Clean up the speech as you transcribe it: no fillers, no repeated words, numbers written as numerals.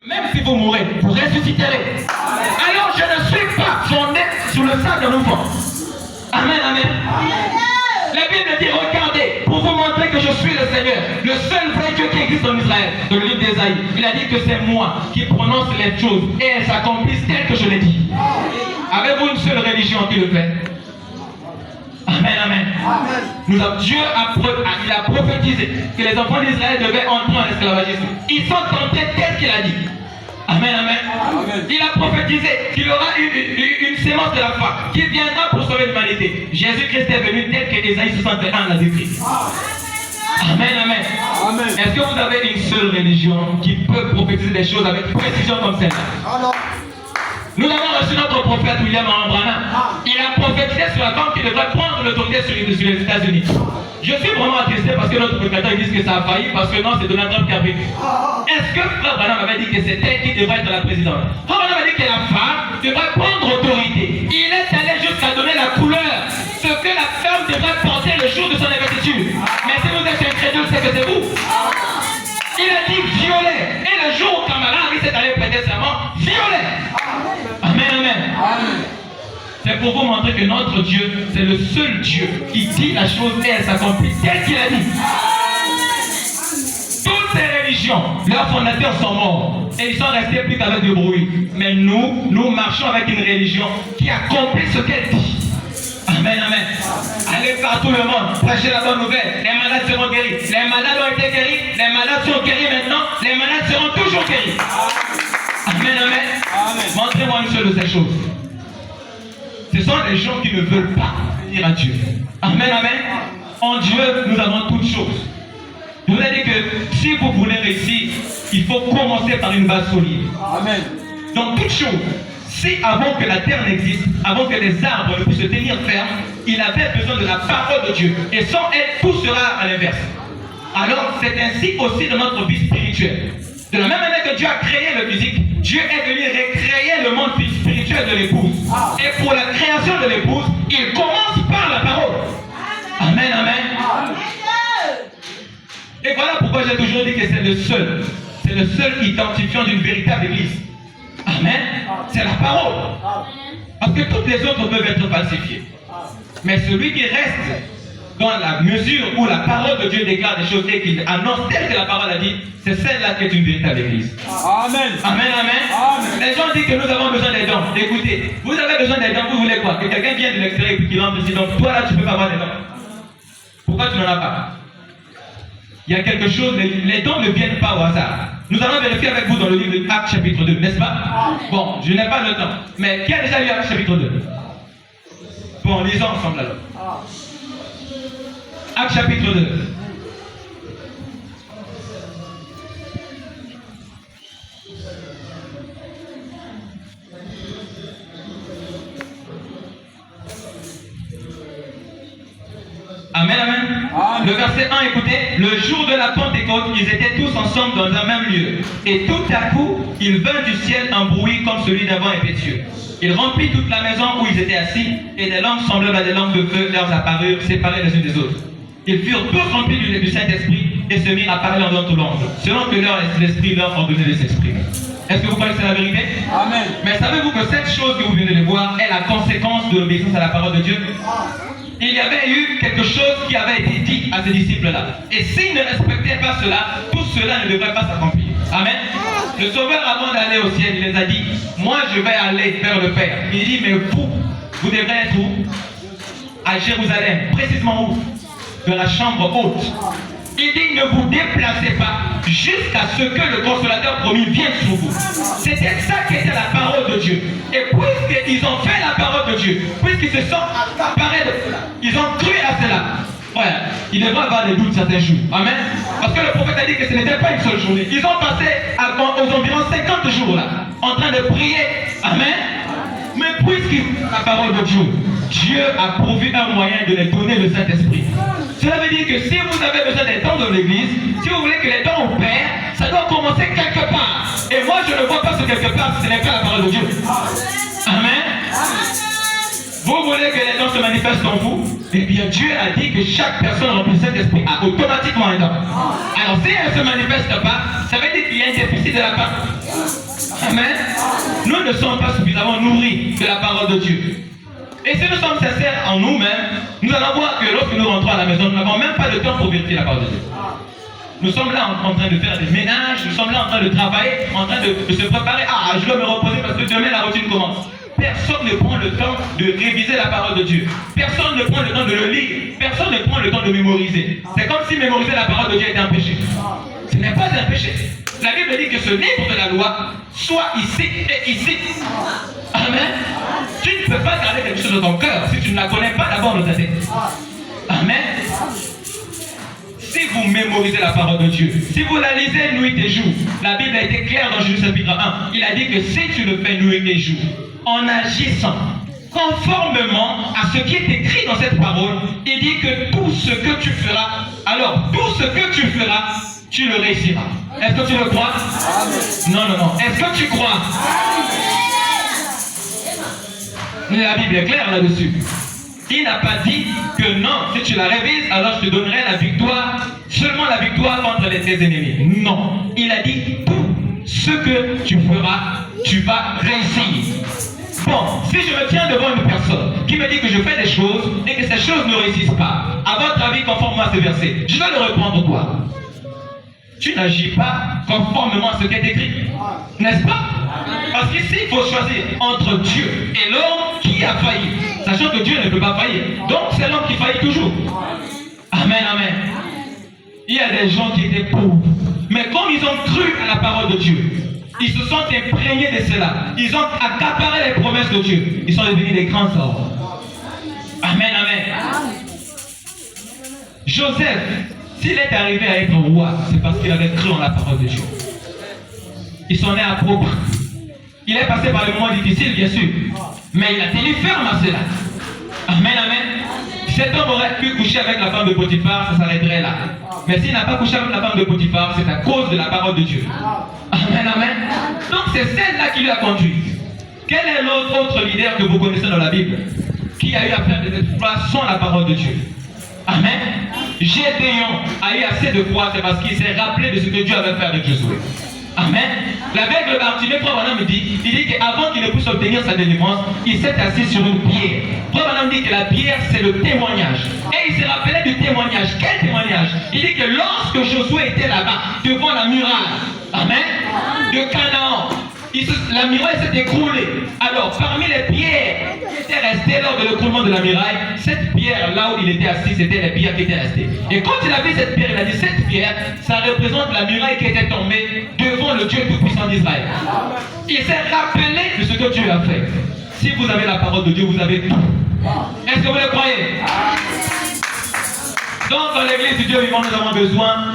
Même si vous mourrez, vous ressusciterez. Alors je ne suis pas fondé sur le sang d'un enfant. Amen, amen. La Bible dit, regardez, pour vous montrer que je suis le Seigneur, le seul vrai Dieu qui existe en Israël, dans le livre d'Ésaïe. Il a dit que c'est moi qui prononce les choses et elles s'accomplissent telles que je l'ai dit. Avez-vous une seule religion qui le fait? Amen, amen. Dieu a prophétisé que les enfants d'Israël devaient entrer en esclavagisme. Ils sont entrés tel qu'il a dit. Amen, amen. Il a prophétisé qu'il y aura une sémence de la foi qui viendra pour sauver l'humanité. Jésus-Christ est venu tel que Ésaïe 61 l'a décrit. Amen, amen. Est-ce que vous avez une seule religion qui peut prophétiser des choses avec précision comme celle-là? Nous avons reçu notre prophète William Branham. Il a prophétisé sur la femme qui devrait prendre l'autorité sur les États-Unis. Je suis vraiment attristé parce que notre prédicateur dit que ça a failli, parce que non, c'est Donald Trump qui a pris. Est-ce que Frère Branham avait dit que c'est elle qui devrait être la présidente? Frère Branham avait dit que la femme devrait prendre autorité. Il est allé jusqu'à donner la couleur, ce que la femme devrait porter le jour de son investiture. Mais si vous êtes incrédule, c'est que c'est vous. Il a dit violet. Et le jour où Kamala Harris est allé prêter serment, violet. Amen, amen. C'est pour vous montrer que notre Dieu, c'est le seul Dieu qui dit la chose et elle s'accomplit tel qu'il a dit. Toutes ces religions, leurs fondateurs sont morts et ils sont restés plus qu'avec du bruit. Mais nous marchons avec une religion qui accomplit ce qu'elle dit. Amen, amen. Allez partout le monde, prêchez la bonne nouvelle. Les malades seront guéris. Les malades ont été guéris. Les malades sont guéris maintenant. Les malades seront toujours guéris. Amen, amen. Montrez-moi une seule de ces choses. Ce sont les gens qui ne veulent pas venir à Dieu. Amen, amen. En Dieu, nous avons toutes choses. Je vous ai dit que si vous voulez réussir, il faut commencer par une base solide. Amen. Donc, toutes choses. Si avant que la terre n'existe, avant que les arbres ne puissent se tenir fermes, il avait besoin de la parole de Dieu. Et sans elle, tout sera à l'inverse. Alors, c'est ainsi aussi dans notre vie spirituelle. De la même manière que Dieu a créé le physique, Dieu est venu recréer le monde spirituel de l'épouse. Et pour la création de l'épouse, il commence par la parole. Amen, amen. Et voilà pourquoi j'ai toujours dit que c'est le seul identifiant d'une véritable église. Amen. C'est la parole. Parce que toutes les autres peuvent être falsifiées. Mais celui qui reste dans la mesure où la parole de Dieu déclare des choses et qu'il annonce telle que la parole a dit, c'est celle-là qui est une véritable église. Amen. Amen, amen. Les gens disent que nous avons besoin des dons. Écoutez, vous avez besoin des dons, vous voulez quoi? Que quelqu'un vienne de l'extérieur et qu'il entre ici. Donc toi là, tu ne peux pas avoir des dons. Pourquoi tu n'en as pas? Il y a quelque chose, les dons ne viennent pas au hasard. Nous allons vérifier avec vous dans le livre de Actes chapitre 2, n'est-ce pas? Bon, je n'ai pas le temps. Mais qui a déjà lu Actes chapitre 2? Bon, lisons ensemble alors. Actes chapitre 2. Amen, amen. Le verset 1, écoutez. Le jour de la Pentecôte, ils étaient tous ensemble dans un même lieu. Et tout à coup, il vint du ciel un bruit comme celui d'un vent impétueux. Il remplit toute la maison où ils étaient assis, et des langues semblables à des langues de feu leur apparurent, séparées les unes des autres. Ils furent tous remplis du Saint-Esprit et se mirent à parler en d'autres langues, selon que l'Esprit leur ordonnait de s'exprimer. Est-ce que vous croyez que c'est la vérité? Amen. Mais savez-vous que cette chose que vous venez de voir est la conséquence de l'obéissance à la parole de Dieu? Il y avait eu quelque chose qui avait été dit à ces disciples-là. Et s'ils ne respectaient pas cela, tout cela ne devrait pas s'accomplir. Amen. Le Sauveur, avant d'aller au ciel, il les a dit, moi je vais aller vers le Père. Il dit, mais vous devrez être où? À Jérusalem. Précisément où? Dans la chambre haute. Il dit, ne vous déplacez pas jusqu'à ce que le consolateur promis vienne sur vous. C'était ça qui était la parole de Dieu. Et puisqu'ils ont fait la parole de Dieu, puisqu'ils se sont accaparés de cela, ils ont cru à cela. Voilà, il devrait avoir des doutes certains jours. Amen. Parce que le prophète a dit que ce n'était pas une seule journée. Ils ont passé aux environs 50 jours là, en train de prier. Amen. Mais puisqu'ils ont la parole de Dieu, Dieu a pourvu un moyen de les donner le Saint-Esprit. Cela veut dire que si vous avez besoin des dons de l'église, si vous voulez que les dons opèrent, ça doit commencer quelque part. Et moi, je ne vois pas ce quelque part si ce n'est pas la parole de Dieu. Amen. Vous voulez que les dons se manifestent en vous? Eh bien, Dieu a dit que chaque personne remplie de Saint-Esprit a automatiquement un don. Alors, si elle ne se manifeste pas, ça veut dire qu'il y a un déficit de la part. Amen. Nous ne sommes pas suffisamment nourris de la parole de Dieu. Et si nous sommes sincères en nous-mêmes, nous allons voir que lorsque nous rentrons à la maison, nous n'avons même pas le temps pour vérifier la parole de Dieu. Nous sommes là en train de faire des ménages, nous sommes là en train de travailler, en train de se préparer. Ah, je dois me reposer parce que demain la routine commence. Personne ne prend le temps de réviser la parole de Dieu. Personne ne prend le temps de le lire. Personne ne prend le temps de mémoriser. C'est comme si mémoriser la parole de Dieu était un péché. Ce n'est pas un péché. La Bible dit que ce livre de la loi soit ici et ici. Amen. Tu ne peux pas garder quelque chose dans ton cœur si tu ne la connais pas d'abord dans ta tête. Amen. Si vous mémorisez la parole de Dieu, si vous la lisez nuit et jour, la Bible a été claire dans Jésus chapitre 1. Il a dit que si tu le fais nuit et jour, en agissant conformément à ce qui est écrit dans cette parole, il dit que tout ce que tu feras, alors tout ce que tu feras, tu le réussiras. Est-ce que tu le crois? Non, non, non. Est-ce que tu crois? La Bible est claire là-dessus. Il n'a pas dit que non, si tu la révises, alors je te donnerai la victoire, seulement la victoire contre tes ennemis. Non. Il a dit tout ce que tu feras, tu vas réussir. Bon, si je me tiens devant une personne qui me dit que je fais des choses et que ces choses ne réussissent pas, à votre avis, conformément à ce verset, je dois le reprendre quoi? Tu n'agis pas conformément à ce qui est écrit, n'est-ce pas? Parce qu'ici, il faut choisir entre Dieu et l'homme qui a failli, sachant que Dieu ne peut pas faillir. Donc, c'est l'homme qui faillit toujours. Amen, amen. Il y a des gens qui étaient pauvres, mais comme ils ont cru à la parole de Dieu, ils se sont imprégnés de cela. Ils ont accaparé les promesses de Dieu. Ils sont devenus des grands hommes. Amen, amen. Joseph, s'il est arrivé à être roi, c'est parce qu'il avait cru en la parole de Dieu. Ils sont nés à propos. Il est passé par des moments difficiles, bien sûr. Mais il a tenu ferme à cela. Amen, amen. Cet homme aurait pu coucher avec la femme de Potiphar, ça s'arrêterait là. Mais s'il n'a pas couché avec la femme de Potiphar, c'est à cause de la parole de Dieu. Amen, amen. Donc c'est celle-là qui lui a conduit. Quel est l'autre autre leader que vous connaissez dans la Bible qui a eu à faire des exploits sans la parole de Dieu? Amen. Gédéon a eu assez de foi, c'est parce qu'il s'est rappelé de ce que Dieu avait fait avec Josué. Amen. L'aveugle Bartimée, Frère Branham me dit, il dit qu'avant qu'il ne puisse obtenir sa délivrance, il s'est assis sur une pierre. Frère Branham dit que la pierre, c'est le témoignage. Et il s'est rappelé du témoignage. Quel témoignage? Il dit que lorsque Josué était là-bas, devant la muraille, amen, de Canaan, la muraille s'est écroulée. Alors, parmi les pierres qui étaient restées lors de l'écroulement de la muraille, cette pierre, là où il était assis, c'était les pierres qui étaient restées. Et quand il a vu cette pierre, il a dit, cette pierre, ça représente la muraille qui était tombée devant le Dieu tout-puissant d'Israël. Il s'est rappelé de ce que Dieu a fait. Si vous avez la parole de Dieu, vous avez tout. Est-ce que vous le croyez? Donc, dans l'église du Dieu vivant, nous avons besoin